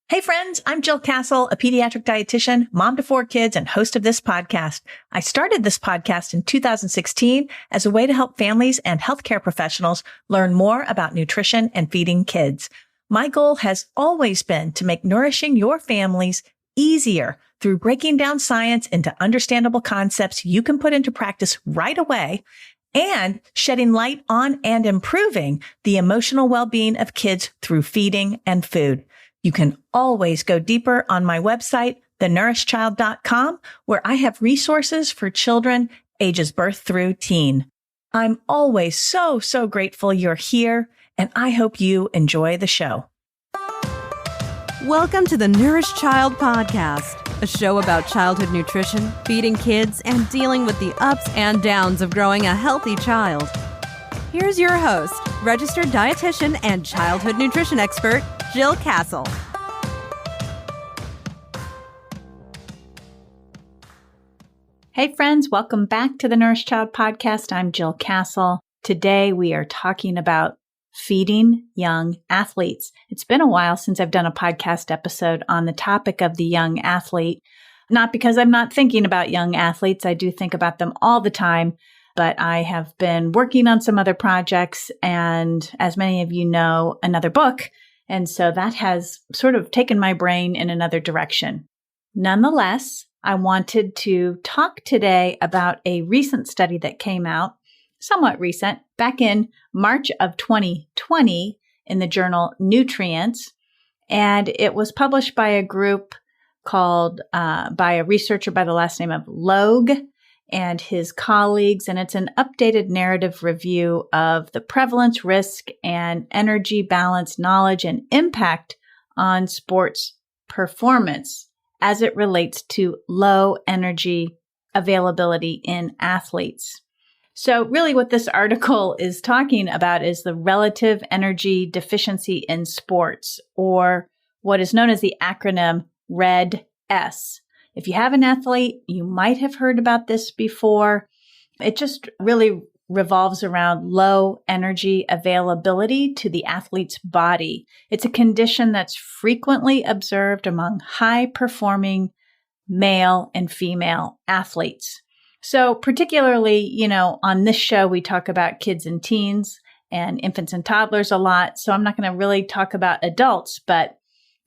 Hey friends, I'm Jill Castle, a pediatric dietitian, mom to 4 kids, and host of this podcast. I started this podcast in 2016 as a way to help families and healthcare professionals learn more about nutrition and feeding kids. My goal has always been to make nourishing your families easier through breaking down science into understandable concepts you can put into practice right away and shedding light on and improving the emotional well-being of kids through feeding and food. You can always go deeper on my website, theNourishChild.com, where I have resources for children ages birth through teen. I'm always so grateful you're here, and I hope you enjoy the show. Welcome to the Nourish Child podcast, a show about childhood nutrition, feeding kids, and dealing with the ups and downs of growing a healthy child. Here's your host, registered dietitian and childhood nutrition expert, Jill Castle. Hey friends, welcome back to the Nourish Child podcast. I'm Jill Castle. Today we are talking about feeding young athletes. It's been a while since I've done a podcast episode on the topic of the young athlete. Not because I'm not thinking about young athletes. I do think about them all the time. But I have been working on some other projects and, as many of you know, another book. And so that has sort of taken my brain in another direction. Nonetheless, I wanted to talk today about a recent study that came out, somewhat recent, back in March of 2020 in the journal Nutrients. And it was published by a group called, by a researcher by the last name of Logue and his colleagues, and it's an updated narrative review of the prevalence, risk, and energy balance knowledge and impact on sports performance as it relates to low energy availability in athletes. So really what this article is talking about is the relative energy deficiency in sports, or what is known as the acronym RED-S. If you have an athlete, you might have heard about this before. It just really revolves around low energy availability to the athlete's body. It's a condition that's frequently observed among high-performing male and female athletes. So particularly, on this show, we talk about kids and teens and infants and toddlers a lot. So I'm not going to really talk about adults, but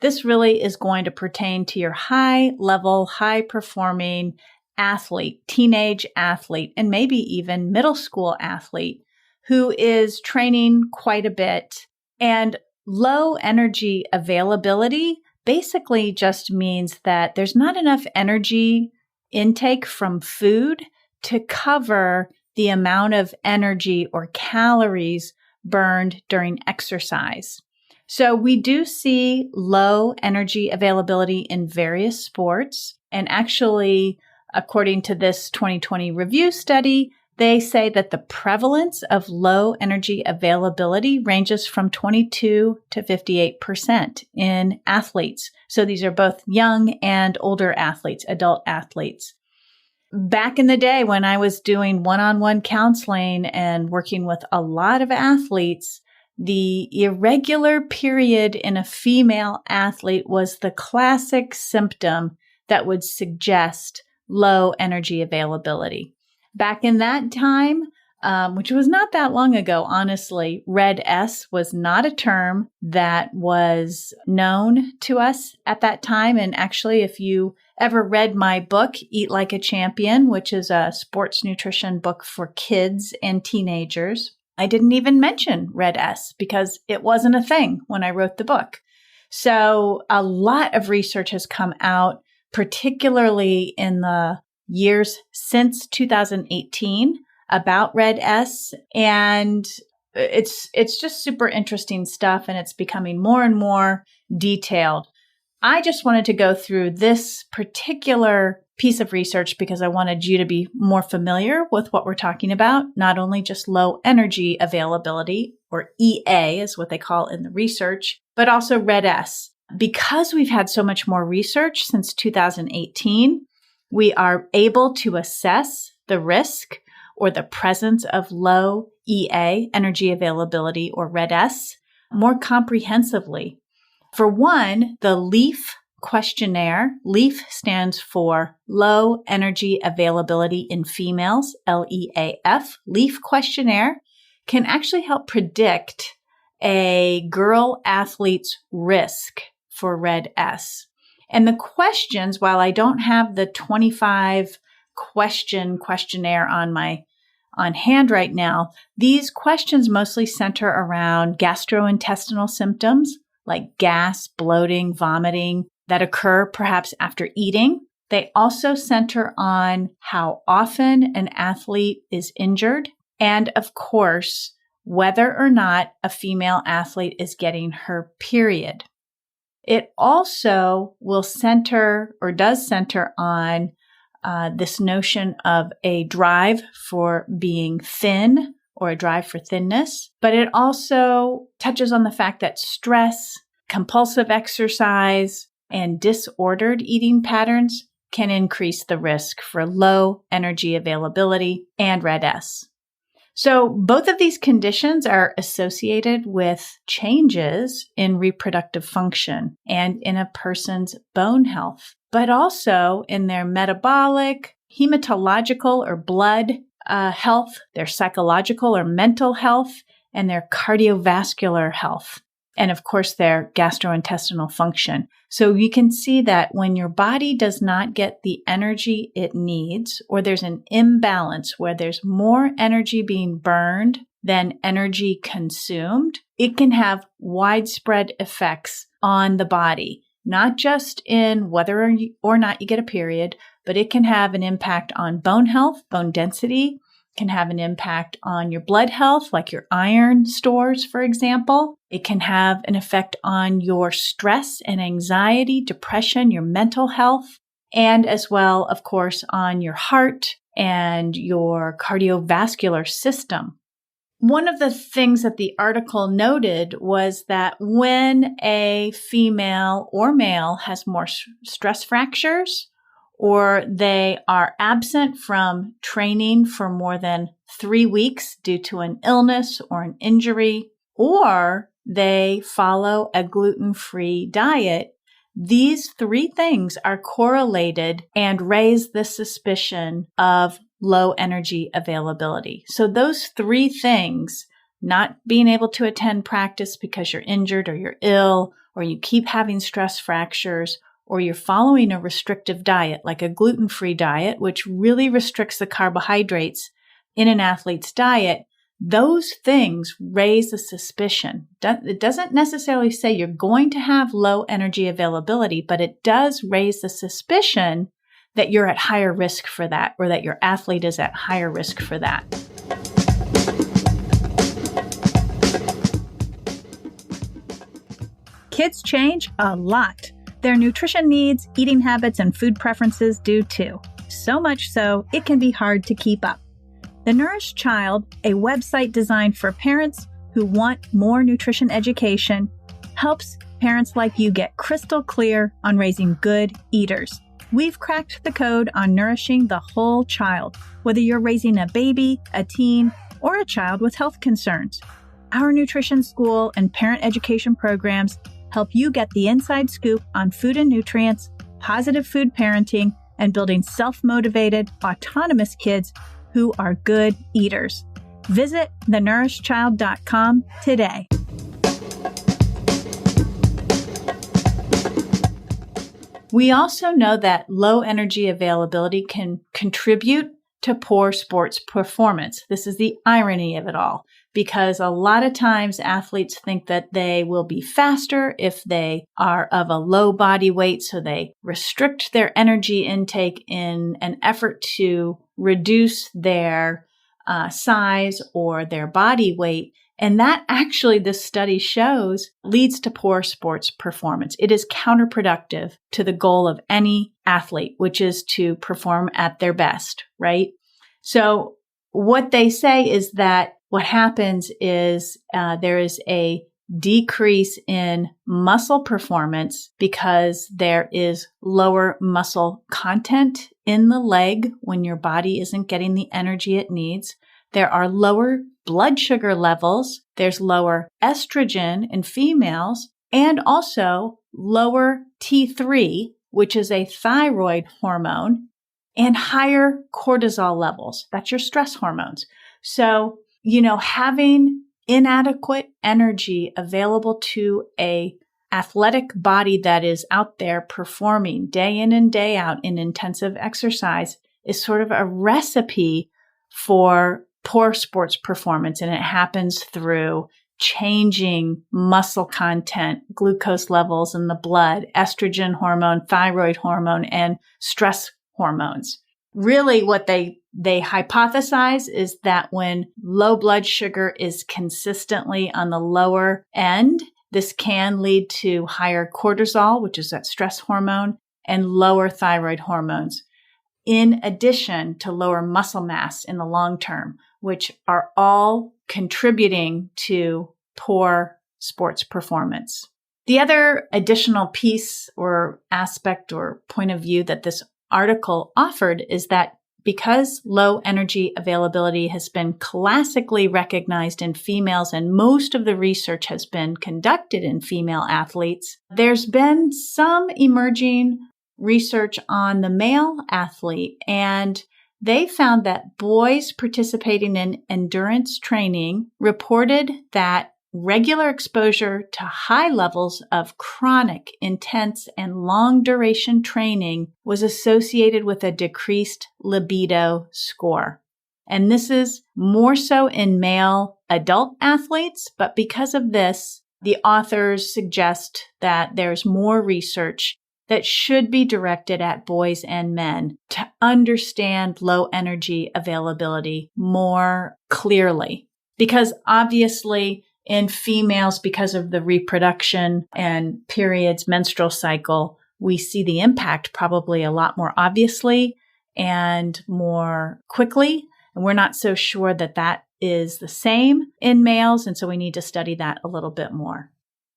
this really is going to pertain to your high-level, high-performing athlete, teenage athlete, and maybe even middle school athlete who is training quite a bit. And low energy availability basically just means that there's not enough energy intake from food to cover the amount of energy or calories burned during exercise. So we do see low energy availability in various sports. And actually, according to this 2020 review study, they say that the prevalence of low energy availability ranges from 22 to 58% in athletes. So these are both young and older athletes, adult athletes. Back in the day when I was doing one-on-one counseling and working with a lot of athletes, the irregular period in a female athlete was the classic symptom that would suggest low energy availability. Back in that time, which was not that long ago, honestly, RED-S was not a term that was known to us at that time. And actually, if you ever read my book, Eat Like a Champion, which is a sports nutrition book for kids and teenagers, I didn't even mention RED-S because it wasn't a thing when I wrote the book. So a lot of research has come out, particularly in the years since 2018, about RED-S. And it's just super interesting stuff, and it's becoming more and more detailed. I just wanted to go through this particular piece of research because I wanted you to be more familiar with what we're talking about, not only just low energy availability, or EA is what they call in the research, but also RED-S. Because we've had so much more research since 2018, we are able to assess the risk or the presence of low EA, energy availability, or RED-S, more comprehensively. For one, the LEAF questionnaire. LEAF stands for Low Energy Availability in Females, LEAF. LEAF questionnaire can actually help predict a girl athlete's risk for Red S. And the questions, while I don't have the 25 questionnaire on hand right now, these questions mostly center around gastrointestinal symptoms like gas, bloating, vomiting that occur perhaps after eating. They also center on how often an athlete is injured, and of course, whether or not a female athlete is getting her period. It also will center or does center on this notion of a drive for being thin or a drive for thinness, but it also touches on the fact that stress, compulsive exercise, and disordered eating patterns can increase the risk for low energy availability and Red S. So both of these conditions are associated with changes in reproductive function and in a person's bone health, but also in their metabolic, hematological or blood health, their psychological or mental health, and their cardiovascular health, and of course their gastrointestinal function. So you can see that when your body does not get the energy it needs, or there's an imbalance where there's more energy being burned than energy consumed, it can have widespread effects on the body, not just in whether or not you get a period, but it can have an impact on bone health, bone density, can have an impact on your blood health, like your iron stores, for example. It can have an effect on your stress and anxiety, depression, your mental health, and as well, of course, on your heart and your cardiovascular system. One of the things that the article noted was that when a female or male has more stress fractures, or they are absent from training for more than 3 weeks due to an illness or an injury, or they follow a gluten-free diet, these 3 things are correlated and raise the suspicion of low energy availability. So those 3 things, not being able to attend practice because you're injured or you're ill, or you keep having stress fractures, or you're following a restrictive diet, like a gluten-free diet, which really restricts the carbohydrates in an athlete's diet, those things raise a suspicion. It doesn't necessarily say you're going to have low energy availability, but it does raise the suspicion that you're at higher risk for that, or that your athlete is at higher risk for that. Kids change a lot. Their nutrition needs, eating habits, and food preferences do too. So much so, it can be hard to keep up. The Nourish Child, a website designed for parents who want more nutrition education, helps parents like you get crystal clear on raising good eaters. We've cracked the code on nourishing the whole child, whether you're raising a baby, a teen, or a child with health concerns. Our nutrition school and parent education programs help you get the inside scoop on food and nutrients, positive food parenting, and building self-motivated, autonomous kids who are good eaters. Visit thenourishchild.com today. We also know that low energy availability can contribute to poor sports performance. This is the irony of it all, because a lot of times athletes think that they will be faster if they are of a low body weight, so they restrict their energy intake in an effort to reduce their size or their body weight. And that actually, this study shows, leads to poor sports performance. It is counterproductive to the goal of any athlete, which is to perform at their best, right? So what they say is that what happens is there is a decrease in muscle performance because there is lower muscle content in the leg when your body isn't getting the energy it needs. There are lower blood sugar levels. There's lower estrogen in females and also lower T3, which is a thyroid hormone, and higher cortisol levels. That's your stress hormones. So, having inadequate energy available to a athletic body that is out there performing day in and day out in intensive exercise is sort of a recipe for poor sports performance. And it happens through changing muscle content, glucose levels in the blood, estrogen hormone, thyroid hormone, and stress hormones. Really, what they hypothesize is that when low blood sugar is consistently on the lower end, this can lead to higher cortisol, which is that stress hormone, and lower thyroid hormones, in addition to lower muscle mass in the long term, which are all contributing to poor sports performance. The other additional piece or aspect or point of view that this article offered is that because low energy availability has been classically recognized in females and most of the research has been conducted in female athletes, there's been some emerging research on the male athlete, and they found that boys participating in endurance training reported that regular exposure to high levels of chronic, intense, and long-duration training was associated with a decreased libido score. And this is more so in male adult athletes, but because of this, the authors suggest that there's more research that should be directed at boys and men to understand low energy availability more clearly. Because obviously, in females, because of the reproduction and periods, menstrual cycle, we see the impact probably a lot more obviously and more quickly. And we're not so sure that that is the same in males. And so we need to study that a little bit more.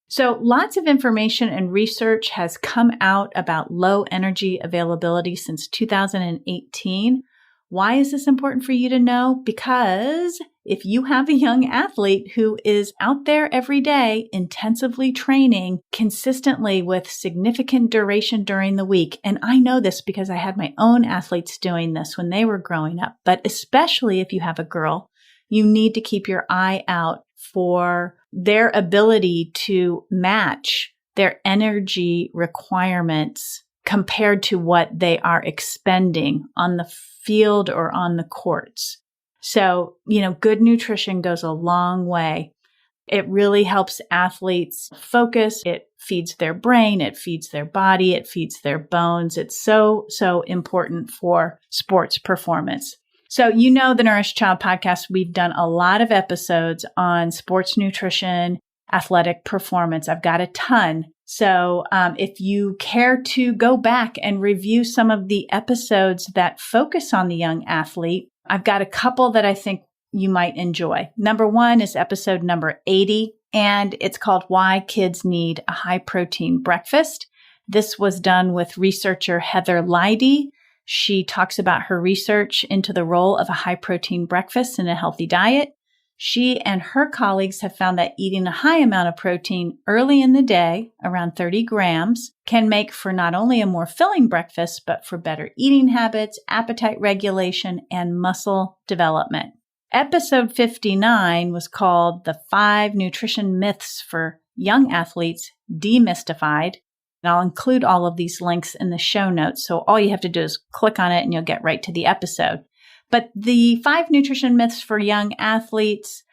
So lots of information and research has come out about low energy availability since 2018. Why is this important for you to know? Because if you have a young athlete who is out there every day intensively training consistently with significant duration during the week, and I know this because I had my own athletes doing this when they were growing up, but especially if you have a girl, you need to keep your eye out for their ability to match their energy requirements compared to what they are expending on the field or on the courts. So, good nutrition goes a long way. It really helps athletes focus. It feeds their brain. It feeds their body. It feeds their bones. It's so, so important for sports performance. So, the Nourish Child podcast, we've done a lot of episodes on sports nutrition, athletic performance. I've got a ton. So if you care to go back and review some of the episodes that focus on the young athlete, I've got a couple that I think you might enjoy. Number one is episode number 80, and it's called Why Kids Need a High Protein Breakfast. This was done with researcher Heather Leidy. She talks about her research into the role of a high protein breakfast in a healthy diet. She and her colleagues have found that eating a high amount of protein early in the day, around 30 grams, can make for not only a more filling breakfast, but for better eating habits, appetite regulation, and muscle development. Episode 59 was called The 5 Nutrition Myths for Young Athletes Demystified. And I'll include all of these links in the show notes. So all you have to do is click on it and you'll get right to the episode. But the 5 nutrition myths for young athletes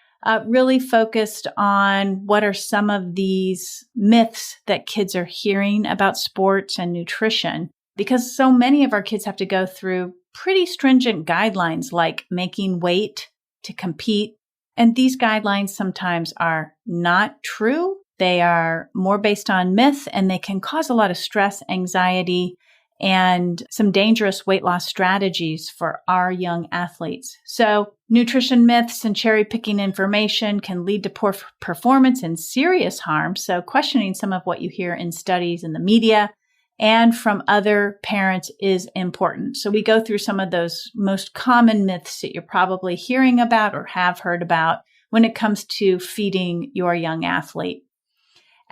really focused on what are some of these myths that kids are hearing about sports and nutrition, because so many of our kids have to go through pretty stringent guidelines like making weight to compete. And these guidelines sometimes are not true. They are more based on myth, and they can cause a lot of stress, anxiety, and some dangerous weight loss strategies for our young athletes. So nutrition myths and cherry picking information can lead to poor performance and serious harm. So questioning some of what you hear in studies in the media and from other parents is important. So we go through some of those most common myths that you're probably hearing about or have heard about when it comes to feeding your young athlete.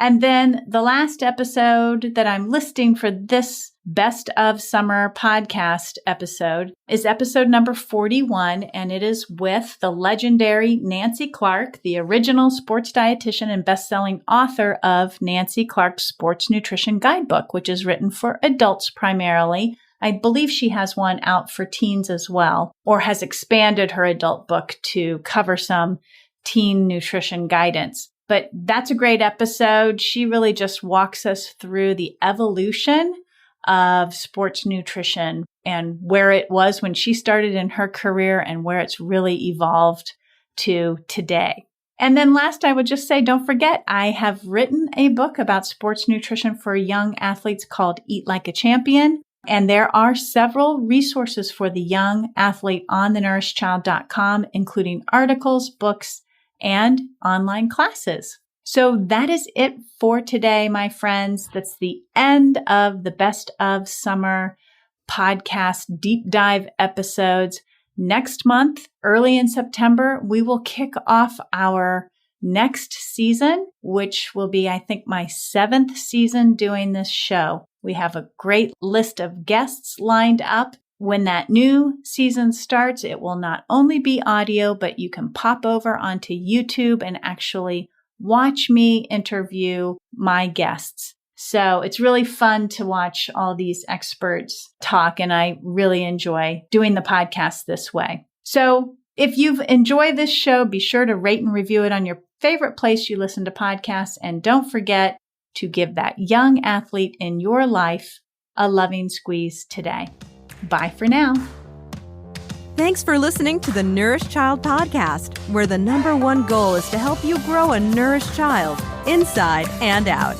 And then the last episode that I'm listing for this Best of Summer podcast episode is episode number 41, and it is with the legendary Nancy Clark, the original sports dietitian and best-selling author of Nancy Clark's Sports Nutrition Guidebook, which is written for adults primarily. I believe she has one out for teens as well, or has expanded her adult book to cover some teen nutrition guidance. But that's a great episode. She really just walks us through the evolution of sports nutrition and where it was when she started in her career and where it's really evolved to today. And then last, I would just say, don't forget, I have written a book about sports nutrition for young athletes called Eat Like a Champion. And there are several resources for the young athlete on theNourishChild.com, including articles, books, and online classes. So that is it for today, my friends. That's the end of the Best of Summer podcast deep dive episodes. Next month, early in September, we will kick off our next season, which will be, I think, my 7th season doing this show. We have a great list of guests lined up. When that new season starts, it will not only be audio, but you can pop over onto YouTube and actually watch me interview my guests. So it's really fun to watch all these experts talk, and I really enjoy doing the podcast this way. So if you've enjoyed this show, be sure to rate and review it on your favorite place you listen to podcasts, and don't forget to give that young athlete in your life a loving squeeze today. Bye for now. Thanks for listening to the Nourish Child podcast, where the #1 goal is to help you grow a nourished child inside and out.